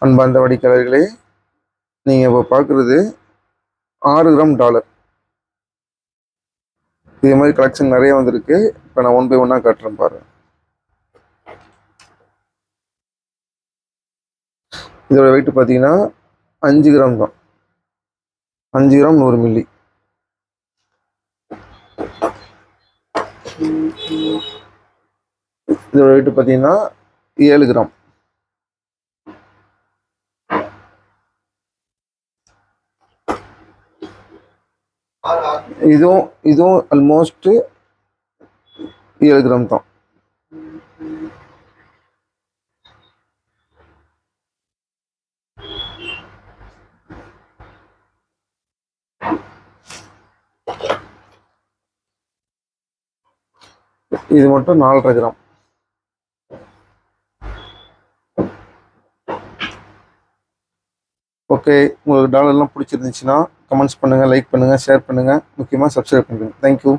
அன்பார்ந்த வாடிக்கையாளர்களே, நீங்கள் இப்போ பார்க்குறது 6 கிராம் டாலர். இதே மாதிரி கலெக்ஷன் நிறைய வந்திருக்கு. இப்போ நான் 1 பை 1 காட்டுறேன் பாருங்க. இதோட வெயிட் பார்த்தீங்கன்னா 5 கிராம் தான். 5 கிராம் 100 மில்லி. இதோட வெயிட் பார்த்தீங்கன்னா 7 கிராம். இதுவும் ஆல்மோஸ்ட் 7 கிராம் தான். இது மட்டும் 4.5 கிராம். ஓகே, உங்களுக்கு டாலர்லாம் பிடிச்சிருந்துச்சுன்னா கமெண்ட்ஸ் பண்ணுங்கள், லைக் பண்ணுங்கள், ஷேர் பண்ணுங்கள், முக்கியமாக சப்ஸ்கிரைப் பண்ணுங்கள். தேங்க்யூ.